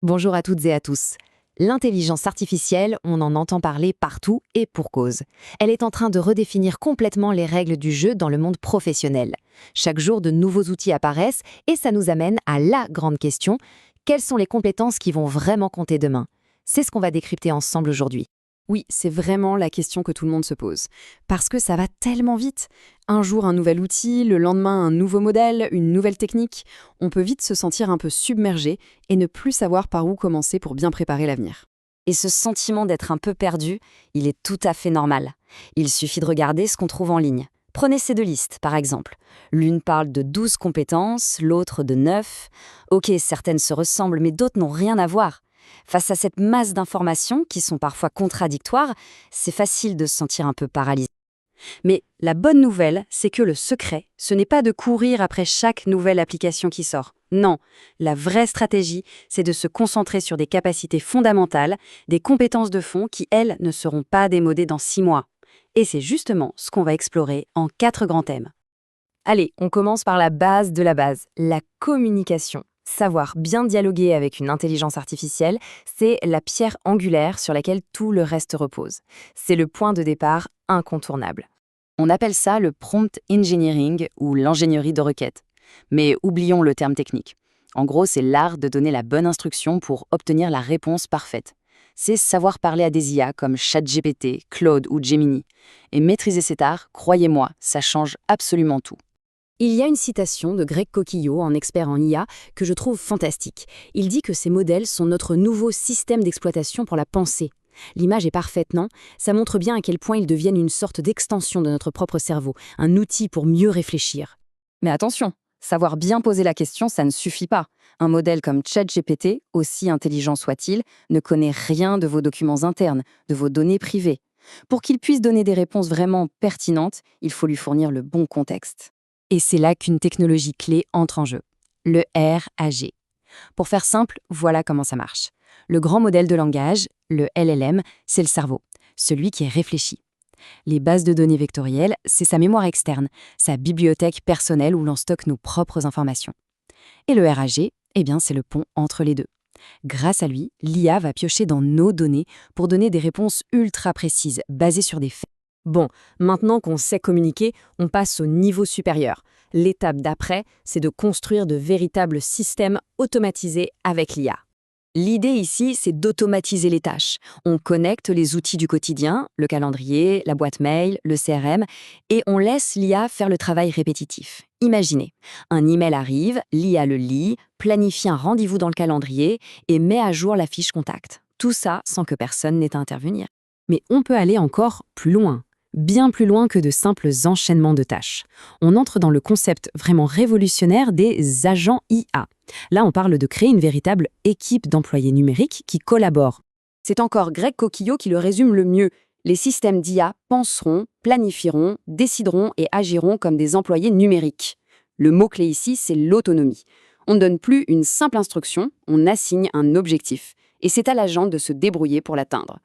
Bonjour à toutes et à tous. L'intelligence artificielle, on en entend parler partout et pour cause. Elle est en train de redéfinir complètement les règles du jeu dans le monde professionnel. Chaque jour, de nouveaux outils apparaissent et ça nous amène à la grande question, quelles sont les compétences qui vont vraiment compter demain? C'est ce qu'on va décrypter ensemble aujourd'hui. Oui, c'est vraiment la question que tout le monde se pose. Parce que ça va tellement vite. Un jour, un nouvel outil, le lendemain, un nouveau modèle, une nouvelle technique. On peut vite se sentir un peu submergé et ne plus savoir par où commencer pour bien préparer l'avenir. Et ce sentiment d'être un peu perdu, il est tout à fait normal. Il suffit de regarder ce qu'on trouve en ligne. Prenez ces deux listes, par exemple. L'une parle de 12 compétences, l'autre de 9. Ok, certaines se ressemblent, mais d'autres n'ont rien à voir. Face à cette masse d'informations, qui sont parfois contradictoires, c'est facile de se sentir un peu paralysé. Mais la bonne nouvelle, c'est que le secret, ce n'est pas de courir après chaque nouvelle application qui sort. Non, la vraie stratégie, c'est de se concentrer sur des capacités fondamentales, des compétences de fond qui, elles, ne seront pas démodées dans 6 mois. Et c'est justement ce qu'on va explorer en 4 grands thèmes. Allez, on commence par la base de la base, la communication. Savoir bien dialoguer avec une intelligence artificielle, c'est la pierre angulaire sur laquelle tout le reste repose. C'est le point de départ incontournable. On appelle ça le prompt engineering ou l'ingénierie de requête. Mais oublions le terme technique. En gros, c'est l'art de donner la bonne instruction pour obtenir la réponse parfaite. C'est savoir parler à des IA comme ChatGPT, Claude ou Gemini. Et maîtriser cet art, croyez-moi, ça change absolument tout. Il y a une citation de Greg Coquillo, un expert en IA, que je trouve fantastique. Il dit que ces modèles sont notre nouveau système d'exploitation pour la pensée. L'image est parfaite, non? Ça montre bien à quel point ils deviennent une sorte d'extension de notre propre cerveau, un outil pour mieux réfléchir. Mais attention, savoir bien poser la question, ça ne suffit pas. Un modèle comme ChatGPT, aussi intelligent soit-il, ne connaît rien de vos documents internes, de vos données privées. Pour qu'il puisse donner des réponses vraiment pertinentes, il faut lui fournir le bon contexte. Et c'est là qu'une technologie clé entre en jeu, le RAG. Pour faire simple, voilà comment ça marche. Le grand modèle de langage, le LLM, c'est le cerveau, celui qui est réfléchi. Les bases de données vectorielles, c'est sa mémoire externe, sa bibliothèque personnelle où l'on stocke nos propres informations. Et le RAG, eh bien, c'est le pont entre les deux. Grâce à lui, l'IA va piocher dans nos données pour donner des réponses ultra précises, basées sur des faits. Bon, maintenant qu'on sait communiquer, on passe au niveau supérieur. L'étape d'après, c'est de construire de véritables systèmes automatisés avec l'IA. L'idée ici, c'est d'automatiser les tâches. On connecte les outils du quotidien, le calendrier, la boîte mail, le CRM, et on laisse l'IA faire le travail répétitif. Imaginez, un email arrive, l'IA le lit, planifie un rendez-vous dans le calendrier et met à jour la fiche contact. Tout ça sans que personne n'ait à intervenir. Mais on peut aller encore plus loin. Bien plus loin que de simples enchaînements de tâches. On entre dans le concept vraiment révolutionnaire des agents IA. Là, on parle de créer une véritable équipe d'employés numériques qui collaborent. C'est encore Greg Coquillo qui le résume le mieux. Les systèmes d'IA penseront, planifieront, décideront et agiront comme des employés numériques. Le mot-clé ici, c'est l'autonomie. On ne donne plus une simple instruction, on assigne un objectif. Et c'est à l'agent de se débrouiller pour l'atteindre.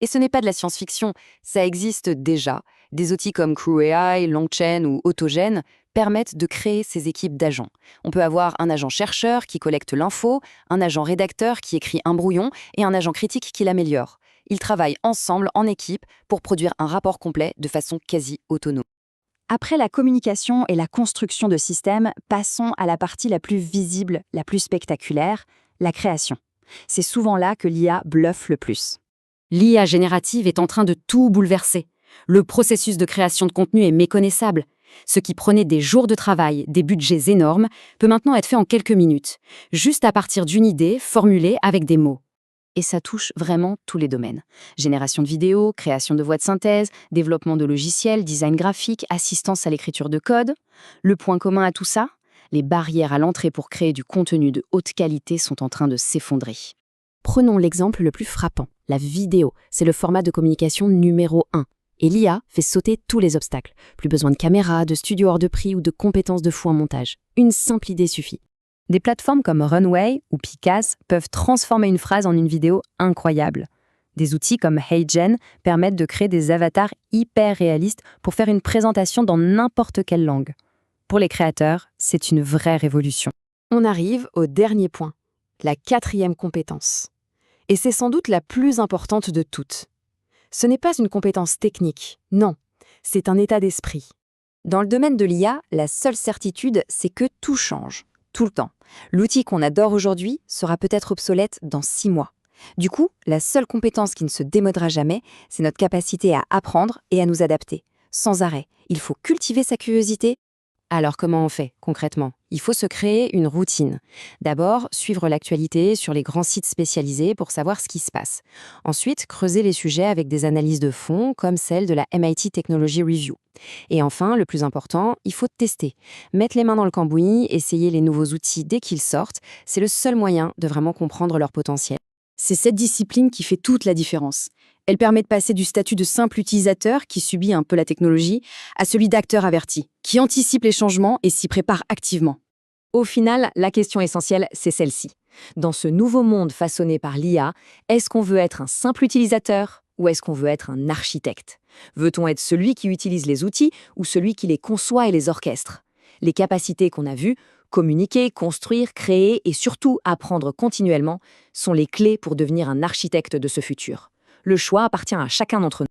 Et ce n'est pas de la science-fiction, ça existe déjà. Des outils comme CrewAI, Longchain ou Autogène permettent de créer ces équipes d'agents. On peut avoir un agent chercheur qui collecte l'info, un agent rédacteur qui écrit un brouillon et un agent critique qui l'améliore. Ils travaillent ensemble en équipe pour produire un rapport complet de façon quasi autonome. Après la communication et la construction de systèmes, passons à la partie la plus visible, la plus spectaculaire, la création. C'est souvent là que l'IA bluffe le plus. L'IA générative est en train de tout bouleverser. Le processus de création de contenu est méconnaissable. Ce qui prenait des jours de travail, des budgets énormes, peut maintenant être fait en quelques minutes, juste à partir d'une idée formulée avec des mots. Et ça touche vraiment tous les domaines. Génération de vidéos, création de voix de synthèse, développement de logiciels, design graphique, assistance à l'écriture de code. Le point commun à tout ça, les barrières à l'entrée pour créer du contenu de haute qualité sont en train de s'effondrer. Prenons l'exemple le plus frappant, la vidéo. C'est le format de communication numéro 1. Et l'IA fait sauter tous les obstacles. Plus besoin de caméra, de studio hors de prix ou de compétences de fou en montage. Une simple idée suffit. Des plateformes comme Runway ou Picas peuvent transformer une phrase en une vidéo incroyable. Des outils comme HeyGen permettent de créer des avatars hyper réalistes pour faire une présentation dans n'importe quelle langue. Pour les créateurs, c'est une vraie révolution. On arrive au dernier point. la 4e compétence. Et c'est sans doute la plus importante de toutes. Ce n'est pas une compétence technique, non, c'est un état d'esprit. Dans le domaine de l'IA, la seule certitude, c'est que tout change, tout le temps. L'outil qu'on adore aujourd'hui sera peut-être obsolète dans 6 mois. Du coup, la seule compétence qui ne se démodera jamais, c'est notre capacité à apprendre et à nous adapter. Sans arrêt, il faut cultiver sa curiosité. Alors comment on fait, concrètement? Il faut se créer une routine. D'abord, suivre l'actualité sur les grands sites spécialisés pour savoir ce qui se passe. Ensuite, creuser les sujets avec des analyses de fond, comme celle de la MIT Technology Review. Et enfin, le plus important, il faut tester. Mettre les mains dans le cambouis, essayer les nouveaux outils dès qu'ils sortent, c'est le seul moyen de vraiment comprendre leur potentiel. C'est cette discipline qui fait toute la différence. Elle permet de passer du statut de simple utilisateur, qui subit un peu la technologie, à celui d'acteur averti, qui anticipe les changements et s'y prépare activement. Au final, la question essentielle, c'est celle-ci. Dans ce nouveau monde façonné par l'IA, est-ce qu'on veut être un simple utilisateur ou est-ce qu'on veut être un architecte? Veut-on être celui qui utilise les outils ou celui qui les conçoit et les orchestre? Les capacités qu'on a vues, communiquer, construire, créer et surtout apprendre continuellement, sont les clés pour devenir un architecte de ce futur. Le choix appartient à chacun d'entre nous.